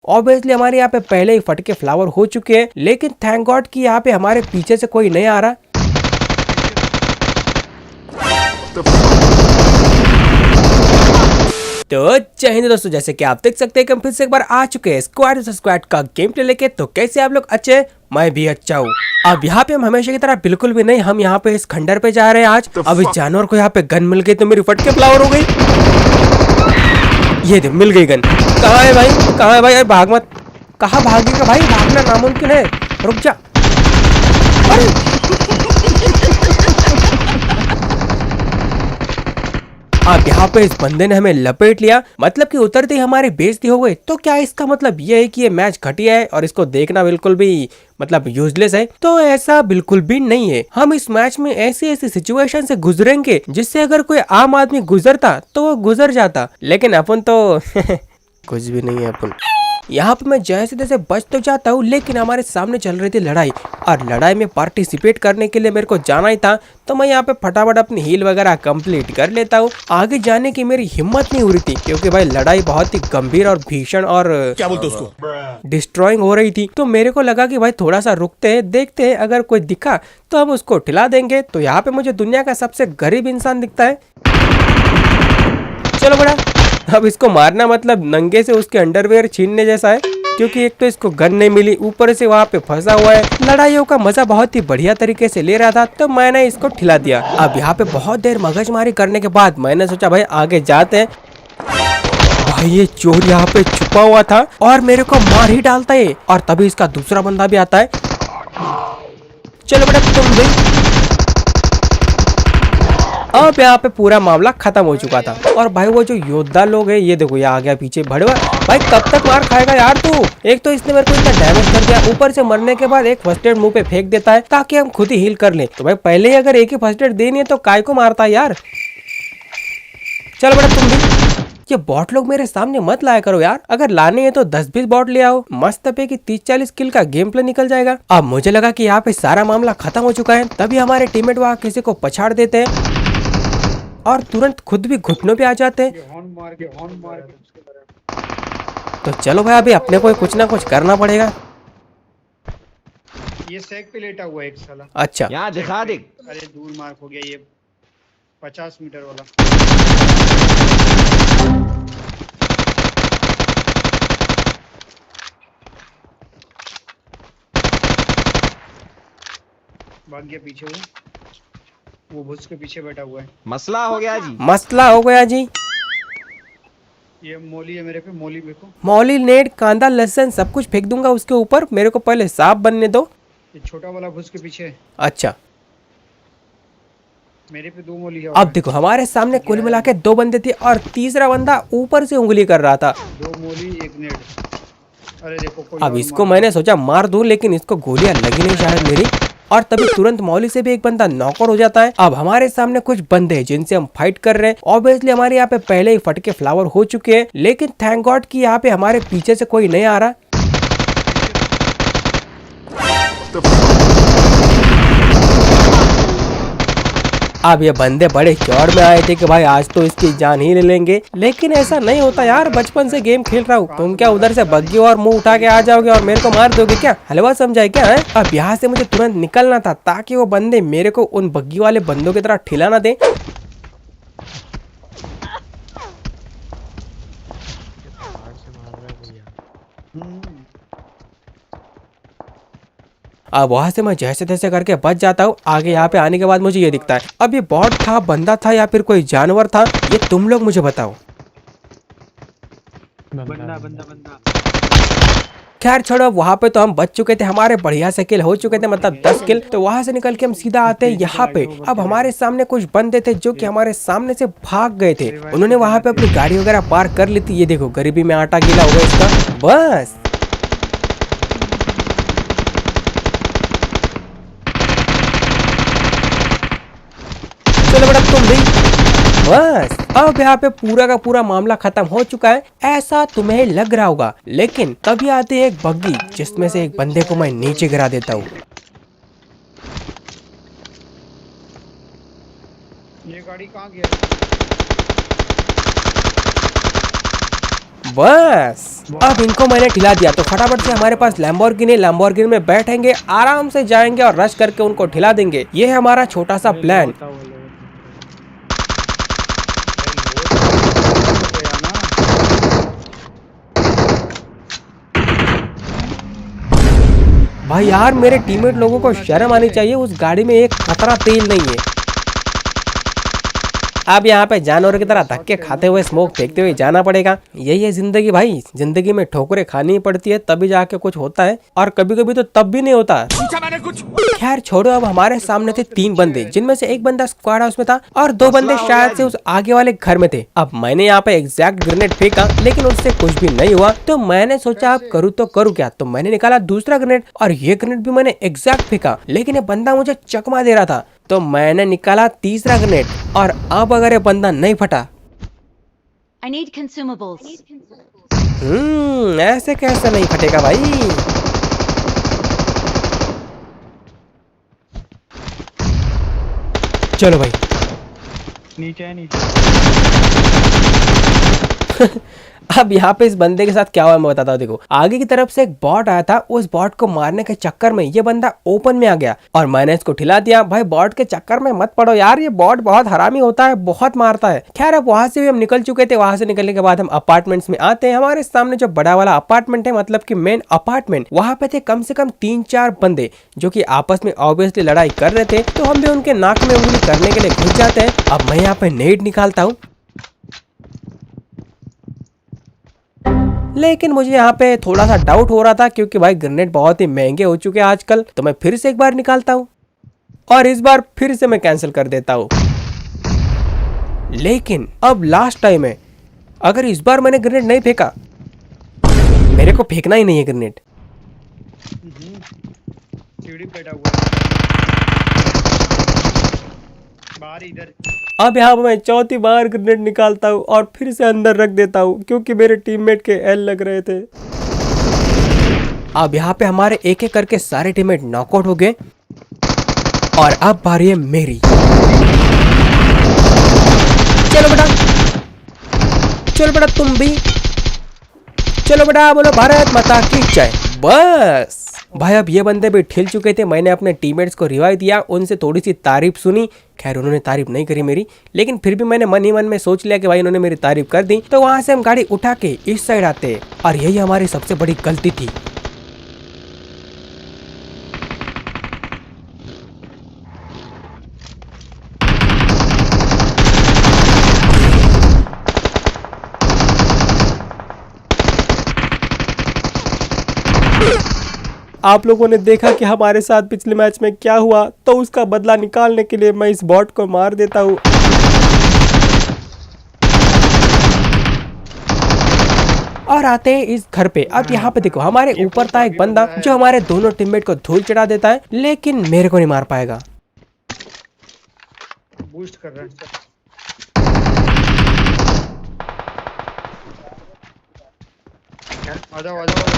Obviously हमारे यहाँ पे पहले ही फटके फ्लावर हो चुके हैं, लेकिन थैंक गॉड कि यहाँ पे हमारे पीछे से कोई नहीं आ रहा। तो जय हिंद दोस्तों, जैसे कि आप देख सकते हैं कि हम फिर से एक बार आ चुके हैं स्क्वाड वर्सेस स्क्वाड का गेम प्ले लेके। तो कैसे आप लोग अच्छे, मैं भी अच्छा हूँ। अब यहाँ पे हम हमेशा की तरह बिल्कुल भी नहीं, हम यहाँ पे इस खंडर पे जा रहे हैं आज। अब इस जानवर को यहाँ पे गन मिल गई तो मेरी फटके फ्लावर हो गई। ये दे मिल गई गन। कहाँ है भाई, कहाँ है भाई? अरे भाग मत, कहाँ भागेगा भाई? भागना नामुमकिन है, रुक जा। अरे अब यहाँ पे इस बंदे ने हमें लपेट लिया, मतलब कि उतरते ही हमारी बेइज्जती हो गई। तो क्या इसका मतलब ये है कि ये मैच घटिया है और इसको देखना बिल्कुल भी मतलब यूजलेस है? तो ऐसा बिल्कुल भी नहीं है। हम इस मैच में ऐसी ऐसी सिचुएशन से गुजरेंगे जिससे अगर कोई आम आदमी गुजरता तो वो गुजर जाता, लेकिन अपन तो कुछ भी नहीं है अपन। यहाँ पे मैं जैसे तैसे बच तो जाता हूँ, लेकिन हमारे सामने चल रही थी लड़ाई, और लड़ाई में पार्टिसिपेट करने के लिए मेरे को जाना ही था। तो मैं यहाँ पे फटाफट अपनी हील वगैरह कंप्लीट कर लेता हूँ। आगे जाने की मेरी हिम्मत नहीं हो रही थी, क्योंकि भाई लड़ाई बहुत ही गंभीर और भीषण और क्या बोलते उसको डिस्ट्रॉइंग हो रही थी। तो मेरे को लगा कि भाई थोड़ा सा रुकते हैं, देखते हैं, अगर कोई दिखा तो हम उसको ठिला देंगे। तो यहाँ पे मुझे दुनिया का सबसे गरीब इंसान दिखता है। चलो बड़ा, अब इसको मारना मतलब नंगे से उसके अंडरवेयर छीनने जैसा है, क्योंकि एक तो इसको गन नहीं मिली, ऊपर से वहाँ पे फंसा हुआ है। लड़ाइयों का मजा बहुत ही बढ़िया तरीके से ले रहा था, तो मैंने इसको ठिला दिया। अब यहाँ पे बहुत देर मगजमारी करने के बाद मैंने सोचा भाई आगे जाते हैं। भाई ये चोर यहाँ पे छुपा हुआ था और मेरे को मार ही डालता है, और तभी इसका दूसरा बंदा भी आता है। चलो बेटा तुम भी। अब यहाँ पे पूरा मामला खत्म हो चुका था, और भाई वो जो योद्धा लोग हैं, ये देखो ये आ गया पीछे भड़वा। भाई कब तक मार खाएगा यार तू? एक तो इसने मेरे को इतना डैमेज कर दिया, ऊपर से मरने के बाद एक फर्स्ट एड मुंह पे फेंक देता है ताकि हम खुद ही हील कर लें। तो भाई पहले ही अगर एक ही फर्स्ट एड देनी है तो काय को मारता है यार। चलो बेटा तुम भी। ये बॉट लोग मेरे सामने मत लाया करो यार, अगर लाने हैं तो 10-20 बॉट ले आओ, मस्त पे कि 30-40 किल का गेम प्ले निकल जाएगा। अब मुझे लगा कि यहाँ पे सारा मामला खत्म हो चुका है, तभी हमारे टीममेट वहाँ किसी को पछाड़ देते हैं और तुरंत खुद भी घुटनों पे आ जाते हैं। तो चलो भाई अभी अपने को कुछ ना कुछ करना पड़ेगा। ये सेक पे लेटा हुआ है एक साला। अच्छा यहाँ दिखा दे। अरे दूर मार्क हो गया, ये 50 मीटर वाला। भाग गया पीछे, वो भुज के पीछे बैठा हुआ है। मसला हो गया जी, मसला हो गया जी। ये मौली है मेरे पे, मौली देखो। मौली, नेट, कांदा, लहसुन सब कुछ फेंक दूंगा उसके ऊपर, मेरे को पहले साफ बनने दो। ये छोटा वाला भुज के पीछे है। अच्छा मेरे पे 2 मौली है। अब देखो हमारे सामने कुल मिला के 2 बंदे थे, और तीसरा बंदा ऊपर से उंगली कर रहा था। 2 मौली 1 नेट। अरे देखो कोई अब इसको मैंने सोचा मार दूं, लेकिन इसको गोलियां लगी नहीं शायद मेरी, और तभी तुरंत मौली से भी एक बंदा नॉकआउट हो जाता है। अब हमारे सामने कुछ बंदे हैं जिनसे हम फाइट कर रहे हैं। ऑब्वियसली हमारे यहाँ पे पहले ही फटके फ्लावर हो चुके हैं, लेकिन थैंक गॉड कि यहाँ पे हमारे पीछे से कोई नहीं आ रहा। अब ये बंदे बड़े चौड़ में आए थे कि भाई आज तो इसकी जान ही ले लेंगे, लेकिन ऐसा नहीं होता यार, बचपन से गेम खेल रहा हूँ। तुम क्या उधर से बग्गी और मुंह उठा के आ जाओगे और मेरे को मार दोगे क्या? हलवा समझाए क्या है? अब यहाँ से मुझे तुरंत निकलना था ताकि वो बंदे मेरे को उन बग्गी वाले बंदों की तरह ठिला ना दे। अब वहां से मैं जैसे तैसे करके बच जाता हूँ। आगे यहाँ पे आने के बाद मुझे ये दिखता है, अब ये बॉट था, बंदा था, या फिर कोई जानवर था, ये तुम लोग मुझे बताओ। बंदा। खैर छोड़ो, वहाँ पे तो हम बच चुके थे, हमारे बढ़िया से किल हो चुके थे, मतलब 10 किल। तो वहाँ से निकल के हम सीधा आते हैं यहाँ पे। अब हमारे सामने कुछ बंदे थे जो कि हमारे सामने से भाग गए थे। उन्होंने वहाँ पे अपनी गाड़ी वगैरह पार्क कर ली थी। ये देखो गरीबी में आटा गीला हो गया इसका। बस चलो बेटा तुम भी। बस अब यहाँ पे पूरा का पूरा मामला खत्म हो चुका है, ऐसा तुम्हें लग रहा होगा, लेकिन तभी आती है एक बग्गी जिसमें से एक बंदे को मैं नीचे गिरा देता हूँ। ये गाड़ी कहाँ गया? बस अब इनको मैंने ठिला दिया तो फटाफट से हमारे पास लैम्बोर्गिनी में बैठेंगे, आराम से जाएंगे और रश करके उनको ठिला देंगे। ये है हमारा छोटा सा प्लान। भाई यार मेरे टीममेट लोगों को शर्म आनी चाहिए, उस गाड़ी में एक कतरा तेल नहीं है। अब यहाँ पे जानवर की तरह धक्के खाते हुए स्मोक फेंकते हुए जाना पड़ेगा। यही है जिंदगी भाई, जिंदगी में ठोकरें खानी पड़ती है तभी जाके कुछ होता है, और कभी कभी तो तब भी नहीं होता। खैर छोड़ो, अब हमारे सामने थे 3 बंदे, जिनमें से एक बंदा स्क्वाड हाउस में था और 2 बंदे शायद से उस आगे वाले घर में थे। अब मैंने यहाँ पे एग्जैक्ट ग्रेनेड फेंका लेकिन उससे कुछ भी नहीं हुआ, तो मैंने सोचा अब करूँ तो करूँ क्या, तो मैंने निकाला दूसरा ग्रेनेड और ये ग्रेनेड भी मैंने एग्जैक्ट फेंका, लेकिन ये बंदा मुझे चकमा दे रहा था, तो मैंने निकाला तीसरा ग्रेनेड और अब अगर ये बंदा नहीं फटा, I need consumables. ऐसे कैसे नहीं फटेगा भाई। चलो भाई नीचे है नीचे। अब यहाँ पे इस बंदे के साथ क्या हुआ मैं बताता हूँ। देखो आगे की तरफ से एक बॉट आया था, उस बॉट को मारने के चक्कर में ये बंदा ओपन में आ गया और मैंने इसको ठिला दिया। भाई बॉट के चक्कर में मत पड़ो यार, ये बॉट बहुत हरामी होता है, बहुत मारता है। खैर अब वहां से भी हम निकल चुके थे। वहां से निकलने के बाद हम अपार्टमेंट्स में आते हैं। हमारे सामने जो बड़ा वाला अपार्टमेंट है, मतलब की मेन अपार्टमेंट, वहां पे थे कम से कम 3-4 बंदे जो की आपस में ऑब्वियसली लड़ाई कर रहे थे, तो हम भी उनके नाक में उंगली करने के लिए घुस जाते हैं। अब मैं यहाँ पे नेट निकालता हूँ, लेकिन मुझे यहाँ पे थोड़ा सा डाउट हो रहा था क्योंकि भाई ग्रेनेड बहुत ही महंगे हो चुके हैं आजकल, तो मैं फिर से एक बार निकालता हूँ और इस बार फिर से मैं कैंसिल कर देता हूँ। लेकिन अब लास्ट टाइम है, अगर इस बार मैंने ग्रेनेड नहीं फेंका, मेरे को फेंकना ही नहीं है ग्रेनेड। सीढ़ी पे बैठा हुआ बाहर इधर। अब यहाँ पे मैं चौथी बार ग्रेनेड निकालता हूँ और फिर से अंदर रख देता हूँ क्योंकि मेरे टीममेट के एल लग रहे थे। अब यहाँ पे हमारे एक एक करके सारे टीममेट नॉकआउट हो गए और अब बारी है मेरी। चलो बेटा, चलो बेटा तुम भी, चलो बेटा, बोलो भारत माता की जय। बस भाई अब ये बंदे भी ठिल चुके थे। मैंने अपने टीममेट्स को रिवाइव दिया, उनसे थोड़ी सी तारीफ सुनी। खैर उन्होंने तारीफ नहीं करी मेरी, लेकिन फिर भी मैंने मन ही मन में सोच लिया कि भाई उन्होंने मेरी तारीफ कर दी, तो वहां से हम गाड़ी उठा के इस साइड आते और यही हमारी सबसे बड़ी गलती थी। आप लोगों ने देखा कि हमारे साथ पिछले मैच में क्या हुआ, तो उसका बदला निकालने के लिए मैं इस बॉट को मार देता हूँ। और आते हैं इस घर पे। अब यहाँ पे देखो हमारे ऊपर था एक बंदा जो हमारे दोनों टीममेट को धूल चढ़ा देता है, लेकिन मेरे को नहीं मार पाएगा। बूस्ट कर रहा है। आ जाओ आ जाओ।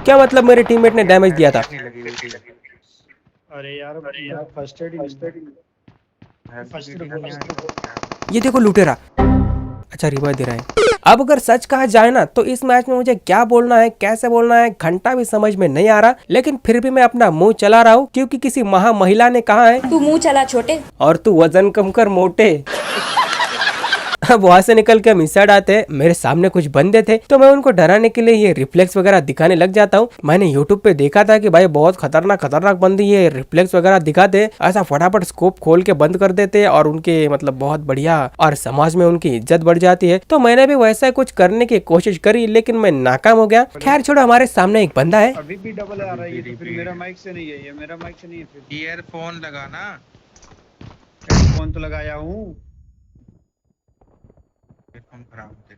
क्या मतलब मेरे टीममेट ने डैमेज दिया था? अरे यार फर्स्ट एड ये देखो लुटेरा, अच्छा रिवाइव दे रहा है। अब अगर सच कहा जाए ना तो इस मैच में मुझे क्या बोलना है, कैसे बोलना है, घंटा भी समझ में नहीं आ रहा, लेकिन फिर भी मैं अपना मुंह चला रहा हूँ क्योंकि किसी महा महिला ने कहा है, तू मुंह चला छोटे और तू वजन कम कर मोटे। अब वहां से निकल के हम इस साइड आते हैं। मेरे सामने कुछ बंदे थे, तो मैं उनको डराने के लिए ये रिफ्लेक्स वगैरह दिखाने लग जाता हूँ। मैंने यूट्यूब पे देखा था कि भाई बहुत खतरनाक बंदे ये रिफ्लेक्स वगैरह दिखाते, ऐसा फटाफट स्कोप खोल के बंद कर देते और उनके मतलब बहुत बढ़िया और समाज में उनकी इज्जत बढ़ जाती है। तो मैंने भी वैसा कुछ करने की कोशिश करी, लेकिन मैं नाकाम हो गया। खैर छोड़ो, हमारे सामने एक बंदा है। अभी भी डबल आ रहा है, ये तो फिर मेरा माइक से नहीं है, ये मेरा माइक से नहीं है। फिर ईयरफोन लगाना। फोन तो लगाया हूँ। खराब है।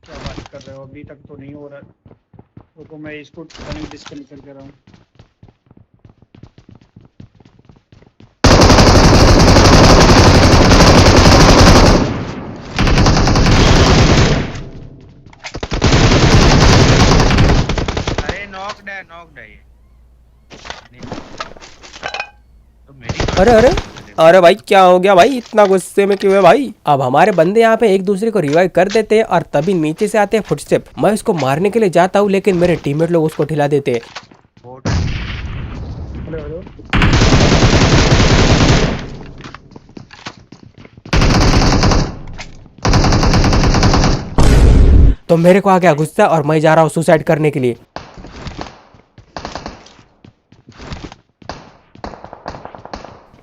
क्या बात कर रहे हो, अभी तक तो नहीं हो रहा। तो मैं इसको डिस्कनेक्ट कर रहा हूँ। अरे नॉक्ड है ये। तो मेरी अरे अरे अरे भाई क्या हो गया भाई, इतना गुस्से में क्यों है भाई। अब हमारे बंदे यहाँ पे एक दूसरे को रिवाइव कर देते हैं और तभी नीचे से आते हैं फुटस्टेप। मैं उसको मारने के लिए जाता हूँ लेकिन मेरे टीममेट लोग उसको ठिला देते हैं। Boat hello hello. तो मेरे को आ गया गुस्सा और मैं जा रहा हूँ सुसाइड करने के लिए।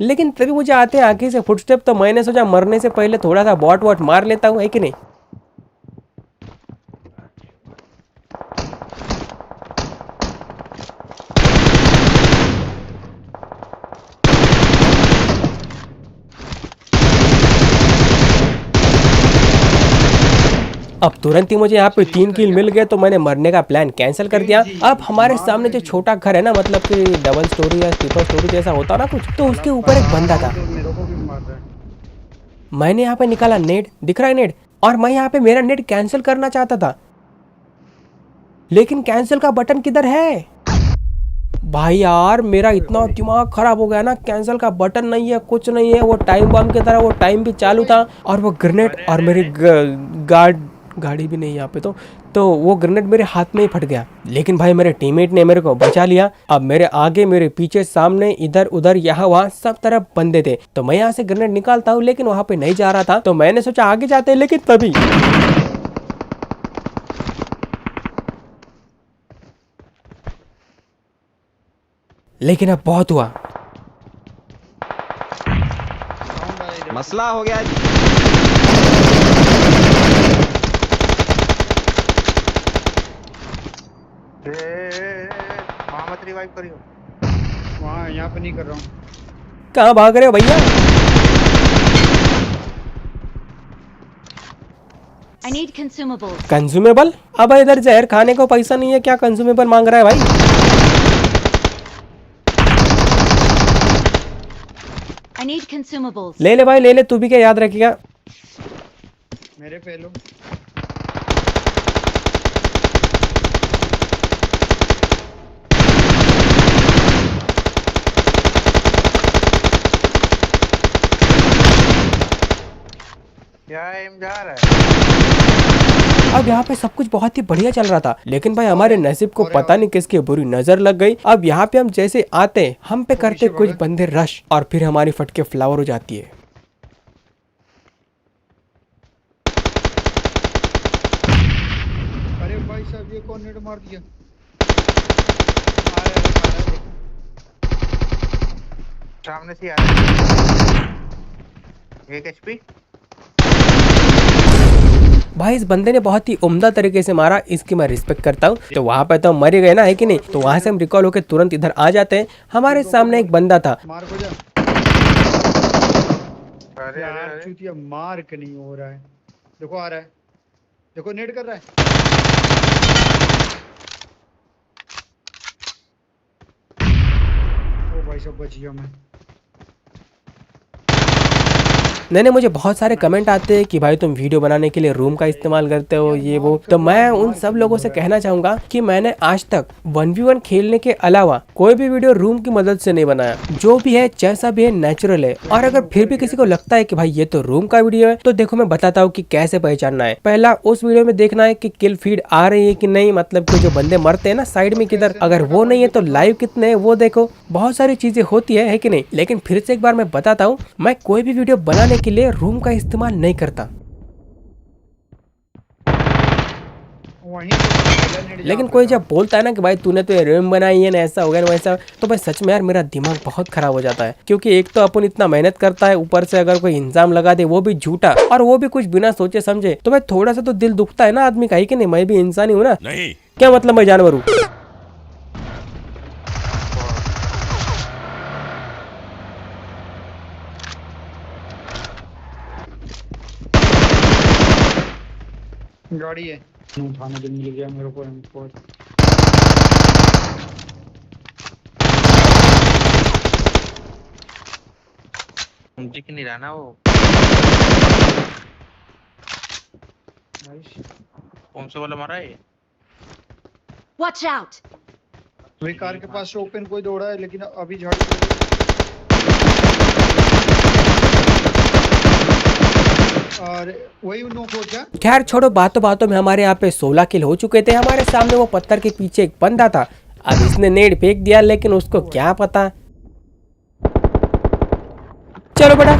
लेकिन तभी मुझे आते हैं आगे से फुटस्टेप, तो मैंने सोचा मरने से पहले थोड़ा सा बॉट वॉट मार लेता हूँ, है कि नहीं। अब तुरंत ही मुझे यहाँ पे 3 किल मिल गए तो मैंने मरने का प्लान कैंसिल कर दिया। अब हमारे सामने जो छोटा घर है ना, मतलब कि डबल स्टोरी या ट्रिपल स्टोरी जैसा होता ना कुछ, तो उसके ऊपर एक बंदा था। तो मेरे को भी मार रहा है। मैंने यहाँ पे निकाला नेट, दिख रहा है नेट, और मैं यहाँ पे मेरा नेट कैंसिल करना चाहता था, लेकिन कैंसिल का बटन किधर है भाई। यार मेरा इतना दिमाग खराब हो गया ना, कैंसिल का बटन नहीं है, कुछ नहीं है। वो टाइम बम की तरह वो टाइम भी चालू था और वो ग्रेनेड, और मेरी गाड़ी भी नहीं यहाँ पे, तो वो ग्रेनेड मेरे हाथ में ही फट गया। लेकिन भाई मेरे टीममेट ने मेरे को बचा लिया। अब मेरे आगे, मेरे पीछे, सामने, इधर उधर, यहाँ वहाँ सब तरफ बंदे थे। तो मैं यहाँ से ग्रेनेड निकालता हूँ लेकिन वहाँ पे नहीं जा रहा था, तो मैंने सोचा आगे जाते हैं, लेकिन तभी लेकिन अब बहुत हुआ। साउंड आया इधर। मसला हो गया जी। वहाँ मत रिवाइव करियो। वहाँ यहाँ पे नहीं कर रहा हूँ। कहाँ भाग रहे हो भैया। I need consumables. कंज्यूमेबल? अब इधर जहर खाने को पैसा नहीं है, क्या कंज्यूमेबल मांग रहा है भाई। I need consumables. ले ले भाई ले ले, तू भी क्या याद रखेगा। मेरे पे लो। क्या एम जा रहा है? अब यहाँ पे सब कुछ बहुत ही बढ़िया चल रहा था, लेकिन भाई हमारे नसीब को पता नहीं किसकी बुरी नजर लग गई। अब यहाँ पे हम जैसे आते, हम पे करते कुछ बंदे रश, और फिर हमारी फटके फ्लावर हो जाती है। अरे भाई साहब ये कौन नेट मार दिया। आ रहा है, देखो। सामने से आ रहा है। 1 HP। भाई इस बंदे ने बहुत ही उम्दा तरीके से मारा, इसकी मैं रिस्पेक्ट करता हूँ। तो वहाँ पे तो हम मर ही गए ना, है कि नहीं। तो वहाँ से हम रिकॉल होकर तुरंत इधर आ जाते हैं। हमारे सामने एक बंदा था। मार को जा। अरे यार अरे चूतिया मार्क नहीं हो रहा है। देखो आ रहा है, देखो नेट कर रहा है। ओ भाई साहब बच गया मैं। नहीं मुझे बहुत सारे कमेंट आते हैं कि भाई तुम वीडियो बनाने के लिए रूम का इस्तेमाल करते हो, ये वो। तो मैं उन सब लोगों से कहना चाहूंगा कि मैंने आज तक 1v1 खेलने के अलावा कोई भी वीडियो रूम की मदद से नहीं बनाया। जो भी है जैसा भी है नेचुरल है। और अगर फिर भी किसी को लगता है कि भाई ये तो रूम का वीडियो है, तो देखो मैं बताता हूँ कि कैसे पहचानना है। पहला उस वीडियो में देखना है कि किल फीड आ रही है कि नहीं, मतलब कि जो बंदे मरते हैं ना साइड में किधर, अगर वो नहीं है तो लाइव कितने है वो देखो। बहुत सारी चीजें होती है कि नहीं। लेकिन फिर से एक बार मैं बताता हूँ, मैं कोई भी वीडियो बनाने के लिए रूम का इस्तेमाल नहीं करता। वहीं पे लेकिन कोई जब बोलता है ना कि भाई तूने तो ये रूम बनाई है ना, ऐसा हो गया ना वैसा, तो भाई सच में यार मेरा दिमाग बहुत खराब हो जाता है। क्योंकि एक तो अपन इतना मेहनत करता है, ऊपर से अगर कोई इंजाम लगा दे वो भी झूठा, और वो भी कुछ बिना सोचे समझे, तो भाई थोड़ा सा तो दिल दुखता है ना आदमी का, ही कि नहीं। मैं भी इंसान ही हूँ ना। नहीं क्या मतलब मैं जानवर हूँ। गाड़ी है। उठाने के मिल गया मेरे को M4। दिख नहीं रहा ना वो। नाइस। कौन से वाला मारा है? Watch out! वही कार के पास से ओपन कोई दौड़ा है, लेकिन अभी झाड़ी अरे वही नोक हो क्या? खैर छोड़ो, बातों बातों में हमारे यहाँ पे 16 किल हो चुके थे। हमारे सामने वो पत्थर के पीछे एक बंदा था। अब इसने नेड फेंक दिया, लेकिन उसको क्या पता। चलो बेटा,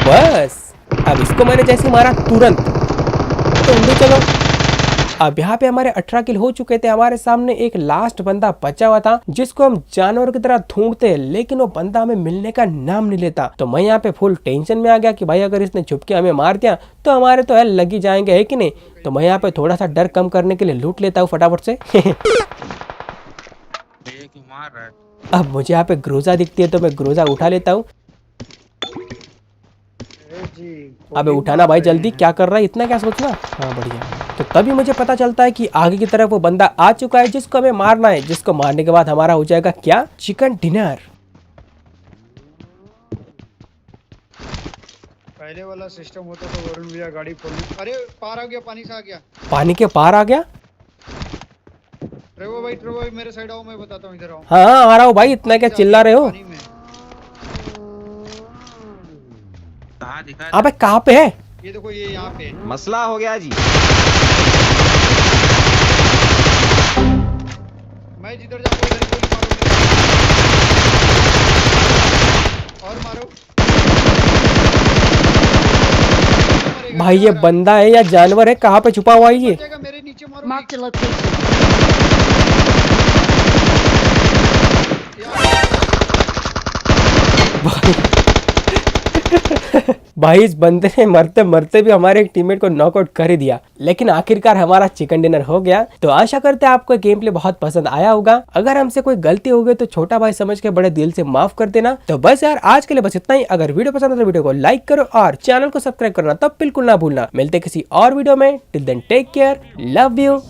बस अब इसको मैंने जैसे मारा तुरंत तुम भी चलो। अब यहाँ पे हमारे 18 किल हो चुके थे। हमारे सामने एक लास्ट बंदा बचा हुआ था जिसको हम जानवर की तरह ढूंढते, लेकिन वो बंदा हमें मिलने का नाम नहीं लेता। तो मैं यहाँ पे फुल टेंशन में आ गया कि भाई अगर इसने छुप के हमें मार दिया तो हमारे तो हेल लगी जाएंगे, है कि नहीं। तो मैं यहाँ पे थोड़ा सा डर कम करने के लिए लूट लेता हूँ फटाफट से। मार रहा है। अब मुझे यहाँ पे ग्रोजा दिखती है तो मैं ग्रोजा उठा लेता हूँ। अबे उठाना भाई जल्दी, क्या कर रहा है, इतना क्या सोचना। हाँ बढ़िया। तो तभी मुझे पता चलता है कि आगे की तरफ वो बंदा आ चुका है जिसको हमें मारना है, जिसको मारने के बाद हमारा हो जाएगा क्या, चिकन डिनर। पहले वाला सिस्टम होता तो वरुण भैया गाड़ी खोलने। अरे पार आ गया, पानी से आ गया। पानी के पार आ गया। ट्रेवो भाई मेरे साइड आओ, मैं बताता हूँ, इधर आओ। हाँ आ रहा हूँ भाई, इतना क्या चिल्ला रहे हो। पानी में। कहाँ दिखा? अबे कहाँ पे है। ये देखो, ये यहाँ पे मसला हो गया जी। मैं जिधर जाऊँ उधर ही गोली मारो। और मारो। भाई ये बंदा है या जानवर है, कहाँ पे छुपा हुआ है ये। बचेगा, मेरे नीचे मारो। Marked a location. भाई इस बंदे ने मरते मरते भी हमारे एक टीममेट को नॉकआउट कर ही दिया। लेकिन आखिरकार हमारा चिकन डिनर हो गया। तो आशा करते हैं आपको गेम प्ले बहुत पसंद आया होगा। अगर हमसे कोई गलती हो गई तो छोटा भाई समझ के बड़े दिल से माफ कर देना। तो बस यार आज के लिए बस इतना ही। अगर वीडियो पसंद है तो वीडियो को लाइक करो और चैनल को सब्सक्राइब करना तब बिल्कुल ना भूलना। मिलते किसी और वीडियो में। Till then take care, love you.